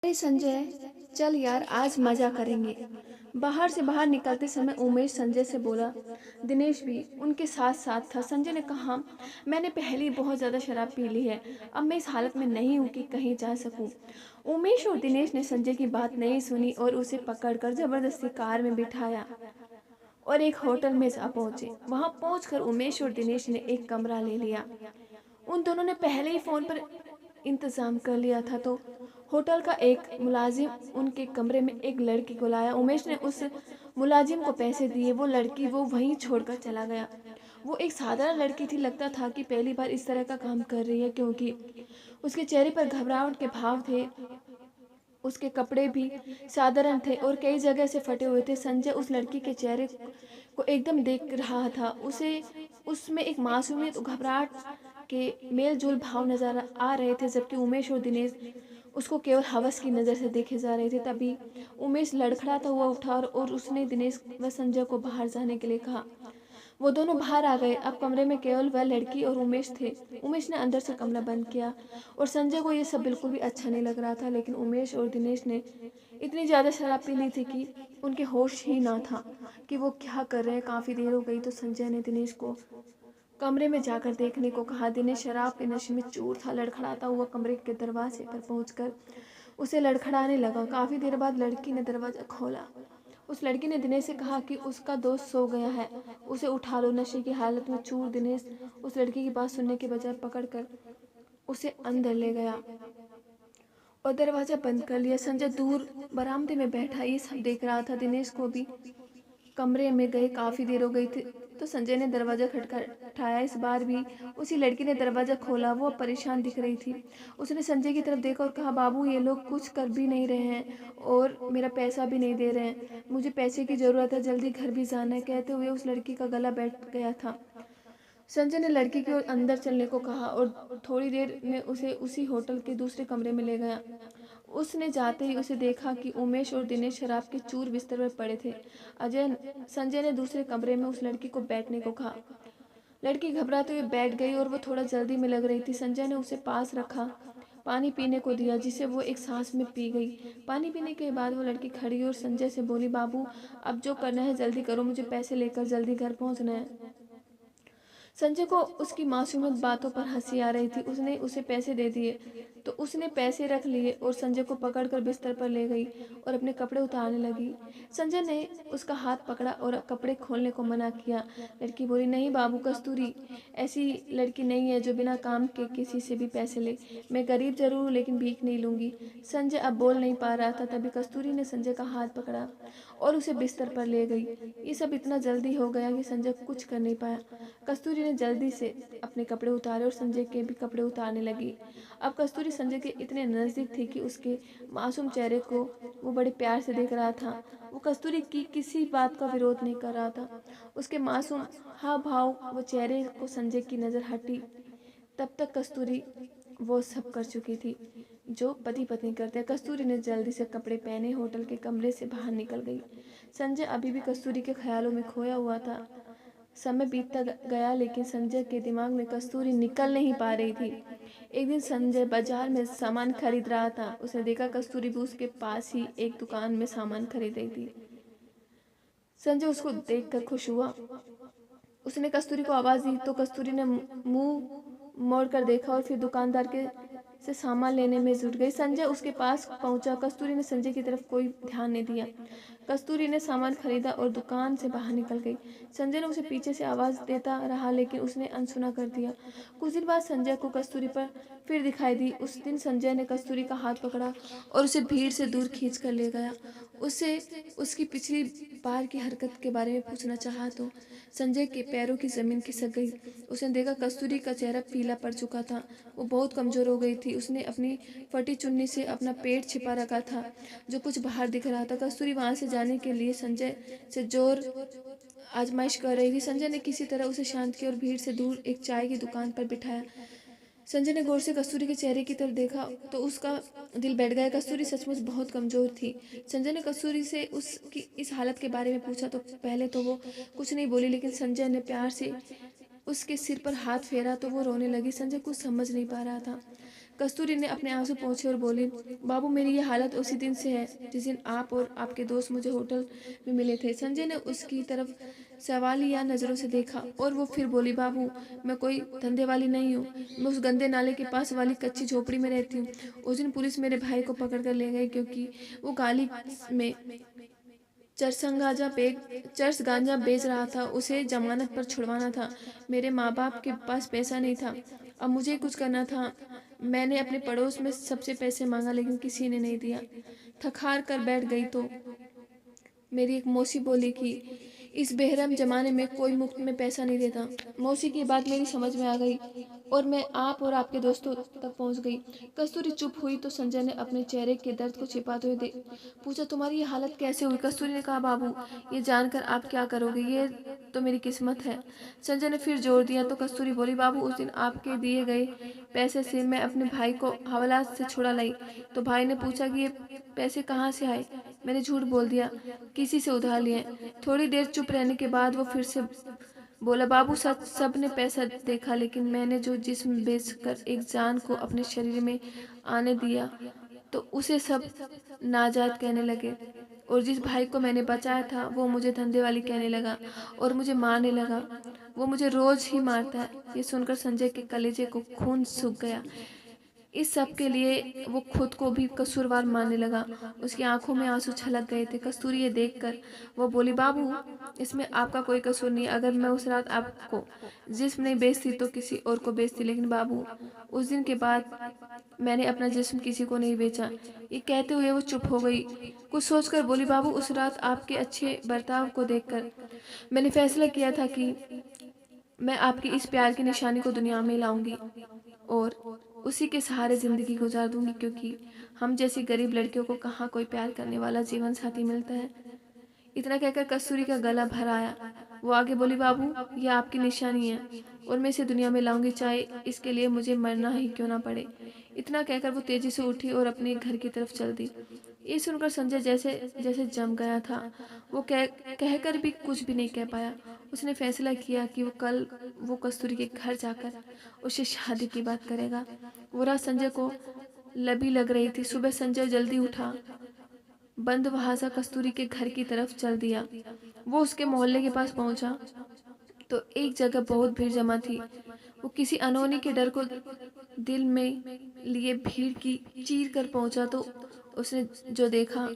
अरे संजय, चल यार आज मजा करेंगे। बाहर से बाहर निकलते समय उमेश संजय से बोला। दिनेश भी उनके साथ साथ था। संजय ने कहा, मैंने पहले ही बहुत ज़्यादा शराब पी ली है, अब मैं इस हालत में नहीं हूँ कि कहीं जा सकूँ। उमेश और दिनेश ने संजय की बात नहीं सुनी और उसे पकड़कर जबरदस्ती कार में बिठाया और एक होटल में जा पहुंचे। वहां पहुंचकर उमेश और दिनेश ने एक कमरा ले लिया। उन दोनों ने पहले ही फोन पर इंतजाम कर लिया था तो होटल का एक मुलाजिम उनके कमरे में एक लड़की को लाया। उमेश ने उस मुलाजिम को पैसे दिए। वो लड़की वो वहीं छोड़कर चला गया। वो एक साधारण लड़की थी। लगता था कि पहली बार इस तरह का काम कर रही है, क्योंकि उसके चेहरे पर घबराहट के भाव थे। उसके कपड़े भी साधारण थे और कई जगह से फटे हुए थे। संजय उस लड़की के चेहरे को एकदम देख रहा था। उसे उसमें एक मासूमियत और घबराहट के मेल जोल भाव नजर आ रहे थे, जबकि उमेश और दिनेश उसको केवल हवस की नज़र से देखे जा रहे थे। तभी उमेश लड़खड़ाता हुआ उठा और उसने दिनेश व संजय को बाहर जाने के लिए कहा। वो दोनों बाहर आ गए। अब कमरे में केवल वह लड़की और उमेश थे। उमेश ने अंदर से कमरा बंद किया और संजय को ये सब बिल्कुल भी अच्छा नहीं लग रहा था, लेकिन उमेश और दिनेश ने इतनी ज़्यादा शराब पी ली थी कि उनके होश ही ना था कि वो क्या कर रहे हैं। काफ़ी देर हो गई तो संजय ने दिनेश को कमरे में जाकर देखने को कहा। दिनेश शराब के नशे में चूर था। लड़खड़ाता हुआ कमरे के दरवाजे पर पहुंचकर उसे लड़खड़ाने लगा। काफ़ी देर बाद लड़की ने दरवाज़ा खोला। उस लड़की ने दिनेश से कहा कि उसका दोस्त सो गया है, उसे उठा लो। नशे की हालत में चूर दिनेश उस लड़की की बात सुनने के बजाय पकड़कर उसे अंदर ले गया और दरवाजा बंद कर लिया। संजय दूर बरामदे में बैठा ये सब देख रहा था। दिनेश को भी कमरे में गए काफ़ी देर हो गई थी तो संजय ने दरवाज़ा खटखटाया। इस बार भी उसी लड़की ने दरवाज़ा खोला। वो परेशान दिख रही थी। उसने संजय की तरफ देखा और कहा, बाबू ये लोग कुछ कर भी नहीं रहे हैं और मेरा पैसा भी नहीं दे रहे हैं। मुझे पैसे की ज़रूरत है, जल्दी घर भी जाना है। कहते हुए उस लड़की का गला बैठ गया था। संजय ने लड़की की ओर अंदर चलने को कहा और थोड़ी देर में उसे उसी होटल के दूसरे कमरे में ले गया। उसने जाते ही उसे देखा कि उमेश और दिनेश शराब के चूर बिस्तर पर पड़े थे। संजय ने दूसरे कमरे में उस लड़की को बैठने को कहा। लड़की घबराते हुए बैठ गई और वो थोड़ा जल्दी में लग रही थी। संजय ने उसे पास रखा, पानी पीने को दिया, जिसे वो एक सांस में पी गई। पानी पीने के बाद वो लड़की खड़ी हुई और संजय से बोली, बाबू अब जो करना है जल्दी करो, मुझे पैसे लेकर जल्दी घर पहुंचना है। संजय को उसकी मासूमियत बातों पर हंसी आ रही थी। उसने उसे पैसे दे दिए तो उसने पैसे रख लिए और संजय को पकड़कर बिस्तर पर ले गई और अपने कपड़े उतारने लगी। संजय ने उसका हाथ पकड़ा और कपड़े खोलने को मना किया। लड़की बोली, नहीं बाबू, कस्तूरी ऐसी लड़की नहीं है जो बिना काम के किसी से भी पैसे ले। मैं गरीब जरूर हूँ लेकिन भीख नहीं लूंगी। संजय अब बोल नहीं पा रहा था। तभी कस्तूरी ने संजय का हाथ पकड़ा और उसे बिस्तर पर ले गई। ये सब इतना जल्दी हो गया कि संजय कुछ कर नहीं पाया। कस्तूरी ने जल्दी से अपने कपड़े उतारे और संजय के भी कपड़े उतारने लगी। अब कस्तूरी संजय के इतने नज़दीक थी कि उसके मासूम चेहरे को वो बड़े प्यार से देख रहा था। वो कस्तूरी की किसी बात का विरोध नहीं कर रहा था। उसके मासूम हाव भाव व चेहरे को संजय की नज़र हटी। तब तक कस्तूरी वो सब कर चुकी थी जो पति पत्नी करते हैं। कस्तूरी ने जल्दी से कपड़े पहने होटल के कमरे से बाहर निकल गई। संजय अभी भी कस्तूरी के ख्यालों में खोया हुआ था। समय बीतता गया लेकिन संजय के दिमाग में कस्तूरी निकल नहीं पा रही थी। एक दिन संजय बाजार में सामान खरीद रहा था। उसने देखा कस्तूरी भी उसके पास ही एक दुकान में सामान खरीद रही थी। संजय उसको देखकर खुश हुआ। उसने कस्तूरी को आवाज़ दी तो कस्तूरी ने मुंह मोड़कर देखा और फिर दुकानदार के से सामान लेने में जुट गई। संजय उसके पास पहुंचा। कस्तूरी ने संजय की तरफ कोई ध्यान नहीं दिया। कस्तूरी ने सामान खरीदा और दुकान से बाहर निकल गई। संजय ने उसे पीछे से आवाज़ देता रहा लेकिन उसने अनसुना कर दिया। कुछ दिन बाद संजय को कस्तूरी पर फिर दिखाई दी। उस दिन संजय ने कस्तूरी का हाथ पकड़ा और उसे भीड़ से दूर खींच कर ले गया। उससे उसकी पिछली बार की हरकत के बारे में पूछना चाहा तो संजय के पैरों की जमीन खिसक गई। उसने देखा कस्तूरी का चेहरा पीला पड़ चुका था। वो बहुत कमजोर हो गई थी। उसने अपनी फटी चुन्नी से अपना पेट छिपा रखा था जो कुछ बाहर दिख रहा था। कस्तूरी वहां से जाने के लिए संजय से जोर आजमाइश कर रही थी। संजय ने किसी तरह उसे शांत किया और भीड़ से दूर एक चाय की दुकान पर बिठाया। संजय ने गौर से कस्तूरी के चेहरे की तरफ देखा तो उसका दिल बैठ गया। कस्तूरी सचमुच बहुत कमजोर थी। संजय ने कस्तूरी से उसकी इस हालत के बारे में पूछा तो पहले तो वो कुछ नहीं बोली, लेकिन संजय ने प्यार से उसके सिर पर हाथ फेरा तो वो रोने लगी। संजय कुछ समझ नहीं पा रहा था। कस्तूरी ने अपने आंसू पोंछे और बोली, बाबू मेरी ये हालत उसी दिन से है जिस दिन आप और आपके दोस्त मुझे होटल में मिले थे। संजय ने उसकी तरफ सवालिया नज़रों से देखा और वो फिर बोली, बाबू मैं कोई धंधे वाली नहीं हूँ, मैं उस गंदे नाले के पास वाली कच्ची झोपड़ी में रहती हूँ। उस दिन पुलिस मेरे भाई को पकड़ कर ले गई क्योंकि वो गाली में चरस गांजा बेच रहा था। उसे जमानत पर छुड़वाना था। मेरे माँ बाप के पास पैसा नहीं था, अब मुझे ही कुछ करना था। मैंने अपने पड़ोस में सबसे पैसे मांगा लेकिन किसी ने नहीं दिया। थक हार कर बैठ गई तो मेरी एक मौसी बोली कि इस बेहरम जमाने में कोई मुफ्त में पैसा नहीं देता। मौसी की बात मेरी समझ में आ गई और मैं आप और आपके दोस्तों तक पहुंच गई। कस्तूरी चुप हुई तो संजय ने अपने चेहरे के दर्द को छिपाते हुए पूछा, तुम्हारी ये हालत कैसे हुई? कस्तूरी ने कहा, बाबू ये जानकर आप क्या करोगे, ये तो मेरी किस्मत है। संजय ने फिर जोर दिया तो कस्तूरी बोली, बाबू उस दिन आपके दिए गए पैसे से मैं अपने भाई को हवालात से छुड़ा लाई तो भाई ने पूछा कि ये पैसे कहाँ से आए। मैंने झूठ बोल दिया, किसी से उधार लिए। थोड़ी देर चुप रहने के बाद वो फिर से बोला, बाबू सच सब ने पैसा देखा लेकिन मैंने जो जिस्म बेचकर एक जान को अपने शरीर में आने दिया तो उसे सब नाजायज कहने लगे। और जिस भाई को मैंने बचाया था वो मुझे धंधे वाली कहने लगा और मुझे मारने लगा। वो मुझे रोज ही मारता है। ये सुनकर संजय के कलेजे को खून सूख गया। इस सब के लिए वो खुद को भी कसूरवार मानने लगा। उसकी आंखों में आंसू छलक गए थे। कस्तूरी ये देखकर वो बोली, बाबू इसमें आपका कोई कसूर नहीं। अगर मैं उस रात आपको जिस्म नहीं बेचती तो किसी और को बेचती, लेकिन बाबू उस दिन के बाद मैंने अपना जिस्म किसी को नहीं बेचा। ये कहते हुए वो चुप हो गई। कुछ सोचकर बोली, बाबू उस रात आपके अच्छे बर्ताव को देखकर मैंने फैसला किया था कि मैं आपकी इस प्यार की निशानी को दुनिया में लाऊंगी और उसी के सहारे जिंदगी गुजार दूंगी, क्योंकि हम जैसी गरीब लड़कियों को कहाँ कोई प्यार करने वाला जीवन साथी मिलता है। इतना कहकर कस्तूरी का गला भर आया। वो आगे बोली, बाबू ये आपकी निशानी है और मैं इसे दुनिया में लाऊंगी, चाहे इसके लिए मुझे मरना ही क्यों ना पड़े। इतना कहकर वो तेजी से उठी और अपने घर की तरफ चल दी। ये सुनकर संजय जैसे जैसे जम गया था। वो कहकर भी कुछ भी नहीं कह पाया। उसने फैसला किया कि वो कस्तूरी के घर जाकर उससे शादी की बात करेगा। वो रात संजय को लबी लग रही थी। सुबह संजय जल्दी उठा, बंद बहासा कस्तूरी के घर की तरफ चल दिया। वो उसके मोहल्ले के पास पहुंचा तो एक जगह बहुत भीड़ जमा थी। वो किसी अनहोनी के डर को दिल में लिए भीड़ की चीर कर पहुंचा तो उसने जो देखा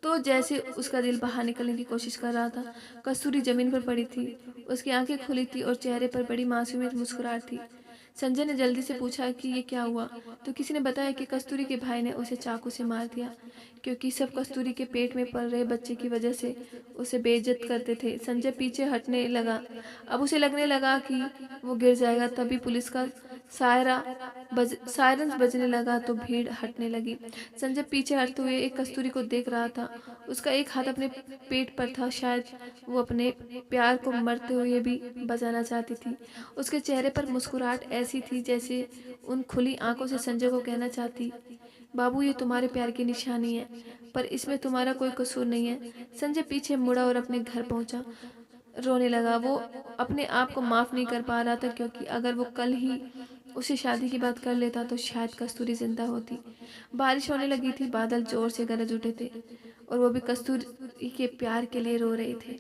तो जैसे उसका दिल बाहर निकलने की कोशिश कर रहा था। कस्तूरी जमीन पर पड़ी थी, उसकी आंखें खुली थी और चेहरे पर बड़ी मासूमियत मुस्कुराहट थी। संजय ने जल्दी से पूछा कि ये क्या हुआ, तो किसी ने बताया कि कस्तूरी के भाई ने उसे चाकू से मार दिया, क्योंकि सब कस्तूरी के पेट में पल रहे बच्चे की वजह से उसे बेइज्जत करते थे। संजय पीछे हटने लगा। अब उसे लगने लगा कि वो गिर जाएगा। तभी पुलिस का सायरन बजने लगा तो भीड़ हटने लगी। संजय पीछे हटते हुए एक कस्तूरी को देख रहा था। उसका एक हाथ अपने पेट पर था। शायद वो अपने प्यार को मरते हुए भी बचाना चाहती थी। उसके चेहरे पर मुस्कुराहट ऐसी थी जैसे उन खुली आंखों से संजय को कहना चाहती, बाबू ये तुम्हारे प्यार की निशानी है, पर इसमें तुम्हारा कोई कसूर नहीं है। संजय पीछे मुड़ा और अपने घर पहुंचा। रोने लगा। वो अपने आप को माफ नहीं कर पा रहा था, क्योंकि अगर वो कल ही उसे शादी की बात कर लेता तो शायद कस्तूरी जिंदा होती। बारिश होने लगी थी। बादल जोर से गरज उठे थे और वो भी कस्तूरी के प्यार के लिए रो रहे थे।